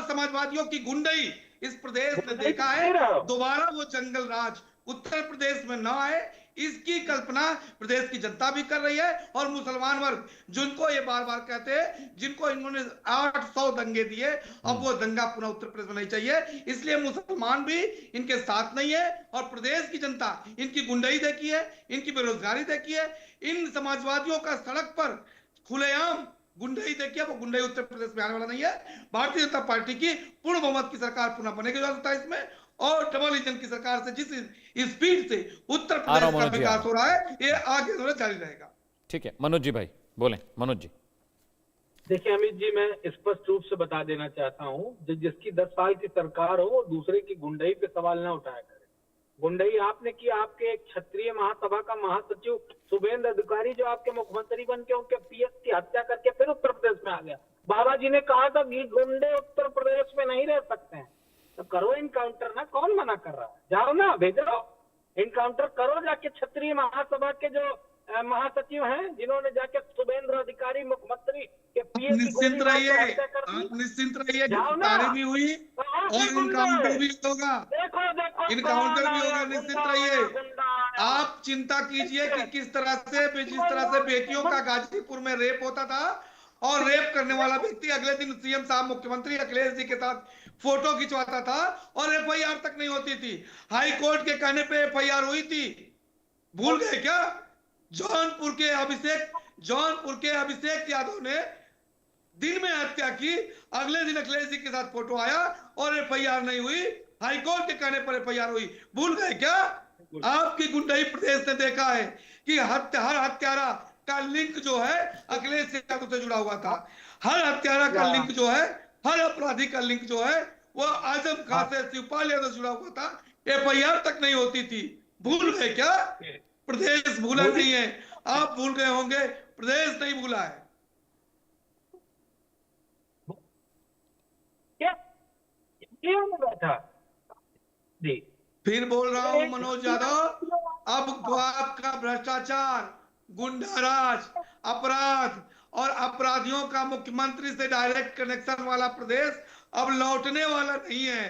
समाजवादियों की गुंडई इस प्रदेश ने देखा है। दोबारा वो जंगल राज उत्तर प्रदेश में न आए, इसकी कल्पना प्रदेश की जनता भी कर रही है। और मुसलमान वर्ग जिनको ये बार बार कहते हैं, जिनको इन्होंने 800 दंगे दिए, अब वो दंगा पुनः उत्तर प्रदेश में नहीं चाहिए। इसलिए मुसलमान भी इनके साथ नहीं है और प्रदेश की जनता इनकी गुंडई देखी है, इनकी बेरोजगारी देखी है, इन समाजवादियों का सड़क पर खुलेआम गुंडई देखिए, वो गुंडई उत्तर प्रदेश में आने वाला नहीं है। भारतीय जनता पार्टी की पूर्ण बहुमत की सरकार पुनः बनेगी 2027 में, और डबल इंजन की सरकार से जिस स्पीड से उत्तर प्रदेश का विकास हो रहा है, ये आगे जारी रहेगा। ठीक है, मनोज जी भाई बोले। मनोज जी देखिए अमित जी, मैं स्पष्ट रूप से बता देना चाहता हूं, जिसकी 10 साल की सरकार हो, दूसरे की गुंडई पे सवाल ना उठाया करे। गुंडई आपने की, आपके एक क्षत्रिय महासभा का महासचिव शुभेंद्र अधिकारी जो आपके मुख्यमंत्री बन के उनके पीएस की हत्या करके फिर उत्तर प्रदेश में आ गया। बाबा जी ने कहा था कि गुंडे उत्तर प्रदेश में नहीं रह सकते हैं, तो करो इनकाउंटर ना, कौन मना कर रहा है? जाओ ना, भेजो इनकाउंटर करो जाके। क्षत्रिय महासभा के जो महासचिव हैं, जिन्होंने जाके शुभेंद्र अधिकारी मुख्यमंत्री के पीएस निश्चिंत रहिए, निश्चिंत रहिए, गिरफ्तारी भी हुई और इनकाउंटर भी होगा, इनकाउंटर भी होगा, निश्चिंत रहिए। आप चिंता कीजिए कि किस तरह से, जिस तरह से बेटियों का गाजीपुर में रेप होता था और रेप करने वाला व्यक्ति अगले दिन सीएम साहब मुख्यमंत्री अखिलेश जी के साथ फोटो खिंचवाता था और एफआईआर तक नहीं होती थी। हाई कोर्ट के कहने पे एफआईआर हुई थी, भूल गए क्या? जौनपुर के अभिषेक यादव ने दिन में हत्या की, अगले दिन अखिलेश जी के साथ फोटो आया और एफआईआर नहीं हुई, हाईकोर्ट के कहने पर एफआईआर हुई। भूल गए क्या? आपकी गुंडई प्रदेश ने देखा है कि हर हत्यारा का लिंक जो है अखिलेश यादव से जुड़ा हुआ था। हर हत्यारा का लिंक जो है, हर अपराधी का लिंक जो है, वो आजम खां से, शिवपाल यादव से जुड़ा हुआ था। एफआईआर तक नहीं होती थी। भूल गए क्या? प्रदेश भूला नहीं है, आप भूल गए होंगे, प्रदेश नहीं भूला है। बैठा जी, फिर बोल रहा हूं मनोज यादव, अब आपका भ्रष्टाचार, गुंडाराज, अपराध और अपराधियों का मुख्यमंत्री से डायरेक्ट कनेक्शन वाला प्रदेश अब लौटने वाला नहीं है।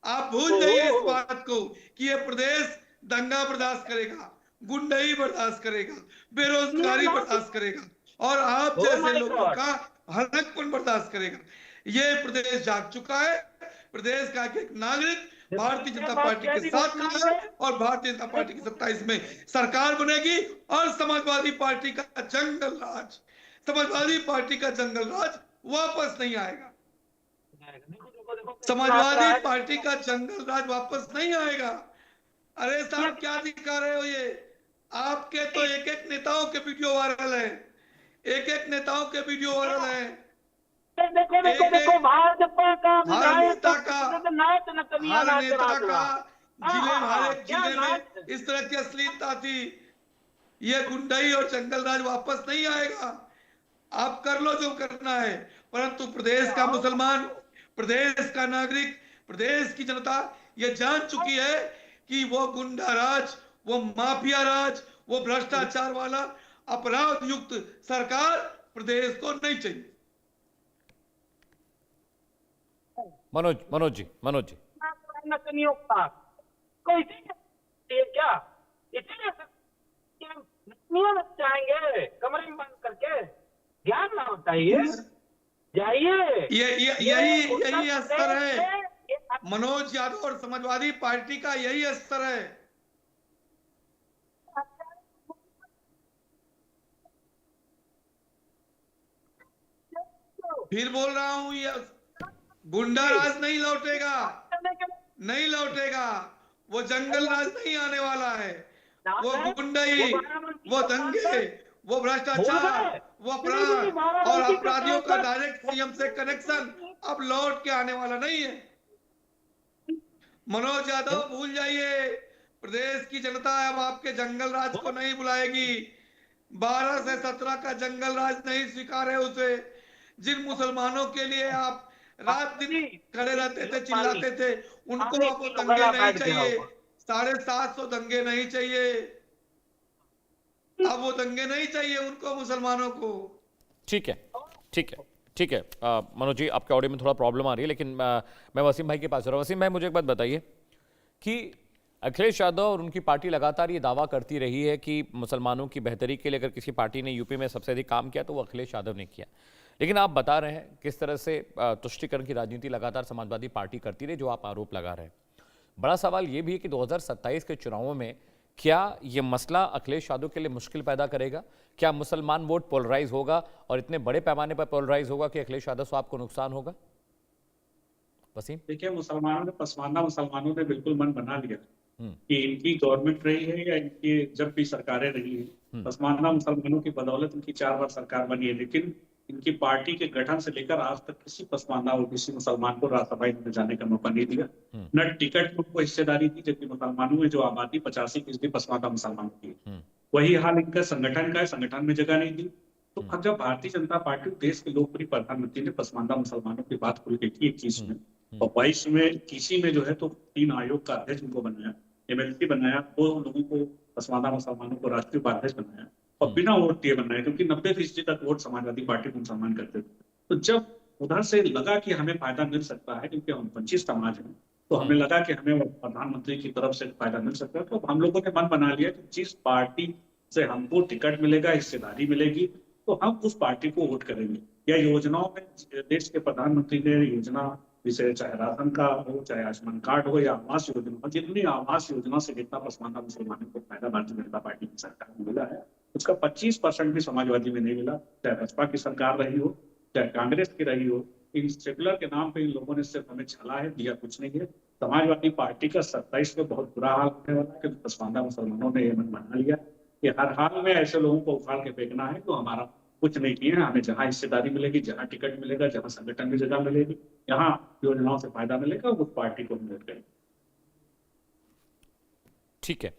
आप भूल जाइए इस बात को कि ये प्रदेश दंगा बर्दाश्त करेगा, गुंडई बर्दाश्त करेगा, बेरोजगारी बर्दाश्त करेगा और आप जैसे लोगों का हलकपन बर्दाश्त करेगा। ये प्रदेश जाग चुका है। प्रदेश का एक नागरिक भारतीय जनता पार्टी के साथ खड़ा है और भारतीय जनता पार्टी की सत्ता इसमें सरकार बनेगी और समाजवादी पार्टी का जंगल राज, समाजवादी पार्टी का जंगल राज वापस नहीं आएगा। समाजवादी पार्टी का जंगल राज वापस नहीं आएगा। अरे साहब, क्या दिखा रहे हो? ये आपके तो एक एक नेताओं के वीडियो वायरल है, एक एक नेताओं के वीडियो वायरल है। देखो भाजपा का हर नेता का जिले, हर एक जिले में इस तरह की अश्लीलता थी। ये गुंडई और जंगल राज वापस नहीं आएगा। आप कर लो जो करना है, परंतु प्रदेश का मुसलमान, प्रदेश का नागरिक, प्रदेश की जनता ये जान चुकी है कि वो गुंडा राज, वो माफिया राज, वो भ्रष्टाचार वाला अपराध युक्त सरकार प्रदेश को नहीं चाहिए। मनोज जी क्या इसीलिए चाहेंगे कमरे में बंद करके? ज्ञान ना बताइए, जाइए। यही अस्तर है मनोज यादव और समाजवादी पार्टी का, यही अस्तर है। फिर बोल रहा हूं, ये गुंडा राज नहीं लौटेगा, नहीं लौटेगा। वो जंगल राज नहीं आने वाला है। वो गुंडई, वो दंगे, वो भ्रष्टाचार, वो अपराध और अपराधियों का डायरेक्ट सीएम से कनेक्शन अब लौट के आने वाला नहीं है। मनोज यादव भूल जाइए, प्रदेश की जनता अब आपके जंगल राज को नहीं बुलाएगी। 12 से 17 का जंगल राज नहीं स्वीकार है उसे। जिन मुसलमानों के लिए आप रात दिन खड़े रहते थे, चिल्लाते थे, उनको अब दंगे नहीं चाहिए। 750 दंगे नहीं चाहिए, अब वो दंगे नहीं चाहिए उनको, मुसलमानों को। ठीक है, ठीक है, ठीक। ठीक है मनोज जी, आपके ऑडियो में थोड़ा प्रॉब्लम आ रही है, लेकिन मैं वसीम भाई के पास जा रहा हूँ। वसीम भाई, मुझे एक बात बताइए कि अखिलेश यादव और उनकी पार्टी लगातार ये दावा करती रही है कि मुसलमानों की बेहतरी के लिए अगर किसी पार्टी ने यूपी में सबसे अधिक काम किया तो वो अखिलेश यादव ने किया, लेकिन आप बता रहे हैं किस तरह से तुष्टीकरण की राजनीति लगातार समाजवादी पार्टी करती रही, जो आप आरोप लगा रहे हैं। बड़ा सवाल ये भी है कि 2027 के चुनावों में क्या ये मसला अखिलेश यादव के लिए मुश्किल पैदा करेगा? क्या मुसलमान वोट पोलराइज होगा और इतने बड़े पैमाने पर पोलराइज होगा कि अखिलेश यादव साहब को नुकसान होगा? वसीम, देखिए, मुसलमानों ने, पसमानदा मुसलमानों ने बिल्कुल मन बना लिया कि इनकी गवर्नमेंट रही है या इनकी जब भी सरकारें रही है, पसमानदा मुसलमानों की बदौलत इनकी 4 बार सरकार बनी है, लेकिन इनकी पार्टी के गठन से लेकर आज तक किसी पसमानदा और किसी मुसलमान को राज्यसभा में जाने का मौका नहीं दिया, न टिकट में उनको हिस्सेदारी दी, जबकि मुसलमानों में जो आबादी 85% पसमानदा मुसलमानों की है। वही हाल इनका संगठन का है, संगठन में जगह नहीं दी। तो अब जब भारतीय जनता पार्टी देश के लोकप्रिय प्रधानमंत्री ने पसमानदा मुसलमानों की बात खुल के की 21 में और 22 में, 21 में जो है तो 3 आयोग का अध्यक्ष उनको बनाया, एमएलसी बनाया, 2 लोगों को पसमानदा मुसलमानों को राष्ट्रीय उपाध्यक्ष बनाया और बिना वोट दिए बनाया, क्योंकि 90% तक वोट समाजवादी पार्टी को मुसलमान करते थे। तो जब उधर से लगा कि हमें फायदा मिल सकता है, क्योंकि हम वंचित समाज हैं, तो हमें लगा कि हमें प्रधानमंत्री की तरफ से फायदा मिल सकता है, तो हम लोगों ने मन बना लिया कि जिस पार्टी से हमको टिकट मिलेगा, हिस्सेदारी मिलेगी, तो हम उस पार्टी को वोट करेंगे। या योजनाओं में देश के प्रधानमंत्री ने योजना, विषय चाहे राशन का हो, चाहे आयुष्मान कार्ड हो या आवास योजना हो, जितनी आवास योजना से जितना पसमानदा मुसलमानों को फायदा भारतीय जनता पार्टी की सरकार को मिला है, उसका 25% भी समाजवादी में नहीं मिला। चाहे भाजपा की सरकार रही हो, चाहे कांग्रेस की रही हो, इन सेकुलर के नाम पे इन लोगों ने सिर्फ हमें छला है, दिया कुछ नहीं है। समाजवादी पार्टी का 27 में बहुत बुरा हाल होने वाला है, क्योंकि पसमानदा मुसलमानों ने ये मन बना लिया कि हर हाल में ऐसे लोगों को उखाड़ के फेंकना है, तो हमारा कुछ नहीं किए हैं, हमें जहां हिस्सेदारी मिलेगी, जहां टिकट मिलेगा, जहां संगठन में जगह मिलेगी, जहां योजनाओं से फायदा मिलेगा, उस पार्टी को वोट करेंगे। ठीक है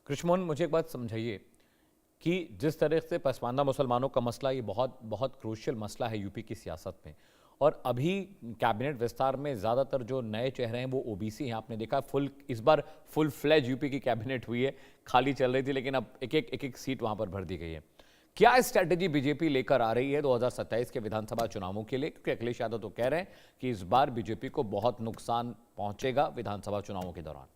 कृष्णमोहन, मुझे एक बात समझाइए कि जिस तरह से पसमानदा मुसलमानों का मसला, ये बहुत बहुत क्रूशियल मसला है यूपी की सियासत में, और अभी कैबिनेट विस्तार में ज़्यादातर जो नए चेहरे हैं वो ओबीसी हैं। आपने देखा इस बार फुल फ्लेज यूपी की कैबिनेट हुई है, खाली चल रही थी, लेकिन अब एक एक सीट वहां पर भर दी गई है। क्या स्ट्रैटेजी बीजेपी लेकर आ रही है 2027 के विधानसभा चुनावों के लिए? क्योंकि अखिलेश यादव तो कह रहे हैं कि इस बार बीजेपी को बहुत नुकसान पहुंचेगा विधानसभा चुनावों के दौरान।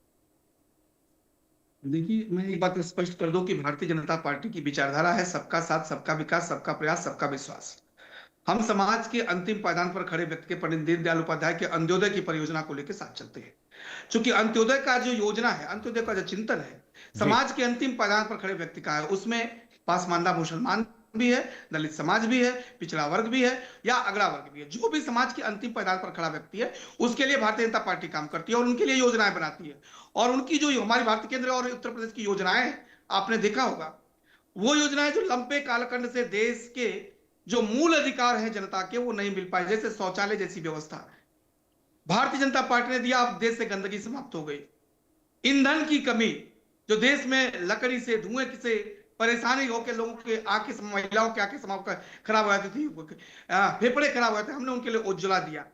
देखिए, मैं एक बात स्पष्ट कर दूं कि भारतीय जनता पार्टी की विचारधारा है सबका साथ, सबका विकास, सबका प्रयास, सबका विश्वास। हम समाज के अंतिम पायदान पर खड़े व्यक्ति के पंडित दीनदयाल उपाध्याय के अंत्योदय की परियोजना को लेकर साथ चलते हैं। क्योंकि अंत्योदय का जो योजना है, अंत्योदय का जो चिंतन है, समाज के अंतिम पायदान पर खड़े व्यक्ति का है। उसमें पसमानदा मुसलमान भी है, दलित समाज भी है, पिछड़ा वर्ग भी है या अगड़ा वर्ग भी है। जो भी समाज के अंतिम पायदान पर खड़ा व्यक्ति है, उसके लिए भारतीय जनता पार्टी काम करती है और उनके लिए योजनाएं बनाती है। और उनकी जो हमारी भारत केंद्र और उत्तर प्रदेश की योजनाएं आपने देखा होगा, वो योजनाएं जो लंबे कालखंड से देश के जो मूल अधिकार है जनता के, वो नहीं मिल पाए, जैसे शौचालय जैसी व्यवस्था भारतीय जनता पार्टी ने दिया, अब देश से गंदगी समाप्त हो गई। ईंधन की कमी, जो देश में लकड़ी से, धुएं से परेशानी होकर लोगों के आंखें, महिलाओं के आंखें खराब हो जाती थी, फेफड़े खराब हो जाते, हमने उनके लिए उज्ज्वला दिया।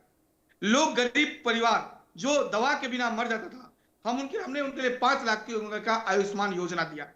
लोग, गरीब परिवार जो दवा के बिना मर जाता था, हमने उनके लिए 5 लाख का आयुष्मान योजना दिया।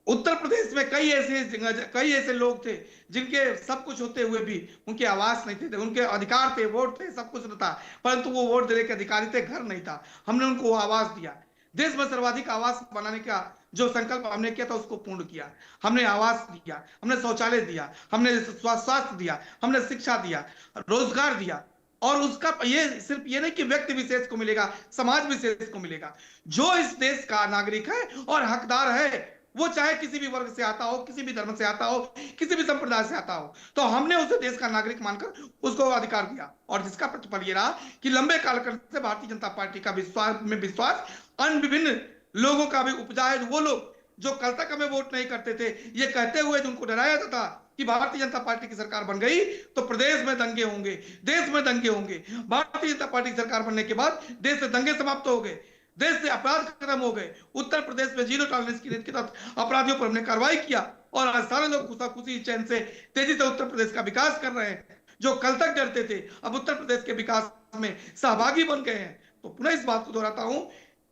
उत्तर प्रदेश में कई ऐसे लोग थे जिनके सब कुछ होते हुए भी उनके आवास नहीं थे, उनके अधिकार थे, वोट थे, सब कुछ था, परंतु वो वोट देने के अधिकारी थे, घर नहीं था। हमने उनको वो आवास दिया। देश में सर्वाधिक आवास बनाने का जो संकल्प हमने किया था, उसको पूर्ण किया। हमने आवास दिया, हमने शौचालय दिया, हमने स्वास्थ्य दिया, हमने शिक्षा दिया, रोजगार दिया। और उसका ये सिर्फ ये नहीं कि व्यक्ति विशेष को मिलेगा, समाज विशेष को मिलेगा। जो इस देश का नागरिक है और हकदार है, वो चाहे किसी भी वर्ग से आता हो, किसी भी धर्म से आता हो, किसी भी संप्रदाय से आता हो, तो हमने उसे देश का नागरिक मानकर उसको अधिकार दिया। और जिसका प्रतिफल ये रहा कि लंबे कालखंड से भारतीय जनता पार्टी का विश्वास अन्य विभिन्न लोगों का भी उपजा है। वो लोग जो कल तक हमें वोट नहीं करते थे, ये कहते हुए उनको डराया जाता था कि भारतीय जनता पार्टी की सरकार बन गई तो प्रदेश में दंगे होंगे, देश में दंगे होंगे। भारतीय जनता पार्टी की सरकार बनने के बाद देश से दंगे समाप्त हो गए, देश से अपराध खत्म हो गए। उत्तर प्रदेश में 0 टॉलरेंस की नीति के तहत अपराधियों पर हमने कार्रवाई किया और आज सारे लोग खुशी चैन से तेजी से उत्तर प्रदेश का विकास कर रहे हैं। जो कल तक डरते थे, अब उत्तर प्रदेश के विकास में सहभागी बन गए हैं। तो पुनः इस बात को दोहराता हूं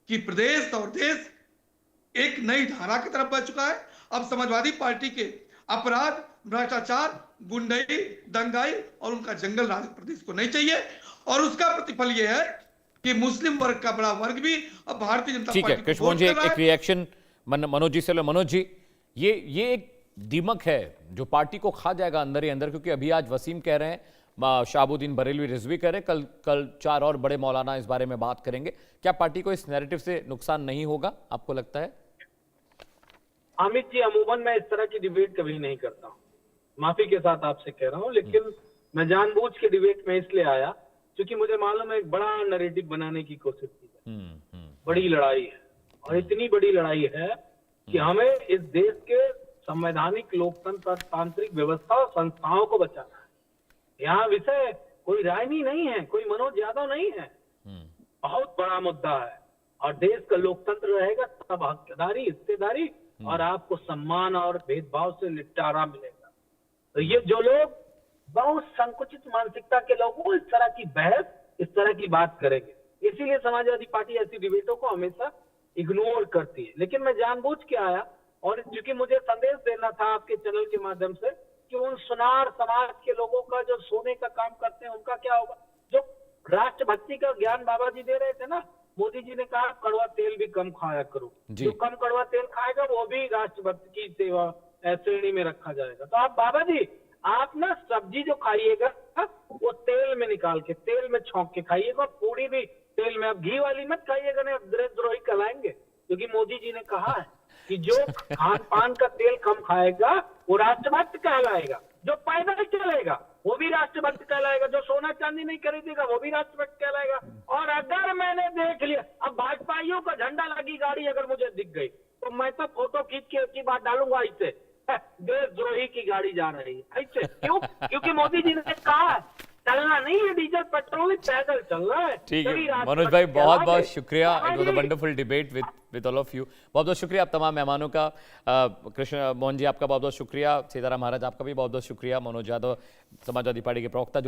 कि प्रदेश और देश एक नई धारा की तरफ बढ़ चुका है। अब समाजवादी पार्टी के अपराध, भ्रष्टाचार, गुंडई, दंगाई और उनका जंगल राज प्रदेश को नहीं चाहिए। और उसका प्रतिफल यह है कि मुस्लिम वर्ग का बड़ा वर्ग भी अब भारतीय जनता ठीक है पार्टी को कृष्णमोहन वोट जी, कर रहा एक है। रिएक्शन मनोज जी से लो। मनोज जी, ये एक दीमक है जो पार्टी को खा जाएगा अंदर ही अंदर, क्योंकि अभी आज वसीम कह रहे हैं, शहाबुद्दीन बरेलवी रिजवी कह रहे हैं, कल 4 और बड़े मौलाना इस बारे में बात करेंगे। क्या पार्टी को इस नैरेटिव से नुकसान नहीं होगा, आपको लगता है? अमित जी, अमूमन मैं इस तरह की डिबेट कभी नहीं करता हूँ, माफी के साथ आपसे कह रहा हूँ, लेकिन मैं जानबूझ के डिबेट में इसलिए आया क्योंकि मुझे मालूम है एक बड़ा नैरेटिव बनाने की कोशिश की है। बड़ी लड़ाई है और इतनी बड़ी लड़ाई है कि हमें इस देश के संवैधानिक लोकतंत्र तांत्रिक व्यवस्था और संस्थाओं को बचाना है। यहाँ विषय कोई रायनी नहीं है, कोई मनोज यादव नहीं है, बहुत बड़ा मुद्दा है। और देश का लोकतंत्र रहेगा तब हकदारी, हिस्सेदारी और आपको सम्मान और भेदभाव से निपटारा मिलेगा। तो ये जो लोग बहुत संकुचित मानसिकता के लोग वो इस तरह की बहस, इस तरह की बात करेंगे, इसीलिए समाजवादी पार्टी ऐसी डिबेटों को हमेशा इग्नोर करती है। लेकिन मैं जानबूझ के आया और क्योंकि मुझे संदेश देना था आपके चैनल के माध्यम से कि उन सुनार समाज के लोगों का जो सोने का काम करते हैं उनका क्या होगा। जो राष्ट्रभक्ति का ज्ञान बाबा जी दे रहे थे ना, मोदी जी ने कहा कड़वा तेल भी कम खाया करो, जो कम कड़वा तेल खाएगा वो भी राष्ट्रभक्ति की सेवा श्रेणी में रखा जाएगा। तो आप बाबा जी, आप ना सब्जी जो खाइएगा वो तेल में निकाल के, तेल में छौंक के खाइएगा, पूरी भी तेल में, अब घी वाली मत खाइएगा, नहीं देशद्रोही कहलाएंगे। क्योंकि मोदी जी ने कहा है कि जो खान पान का तेल कम खाएगा वो राष्ट्रभक्त कहलाएगा, जो पैदल चलेगा वो भी राष्ट्रभक्त कहलाएगा, जो सोना चांदी नहीं खरीदेगा वो भी राष्ट्रभक्त कहलाएगा। और अगर मैंने देख लिया, अब भाजपाइयों का झंडा लगी गाड़ी अगर मुझे दिख गई तो मैं तो फोटो खींच के की बात डालूंगा, इससे देशद्रोही की गाड़ी जा रही है ऐसे। क्यों? क्योंकि मोदी जी ने कहा है चलना नहीं है डीजल पेट्रोल, पैदल चलना है। ठीक है मनोज भाई, बहुत बहुत शुक्रिया। It was a wonderful debate with all of you. बहुत बहुत शुक्रिया आप तमाम मेहमानों का। कृष्ण मोहन जी आपका बहुत बहुत शुक्रिया, सीताराम महाराज आपका भी बहुत बहुत शुक्रिया, मनोज यादव समाजवादी पार्टी के प्रवक्ता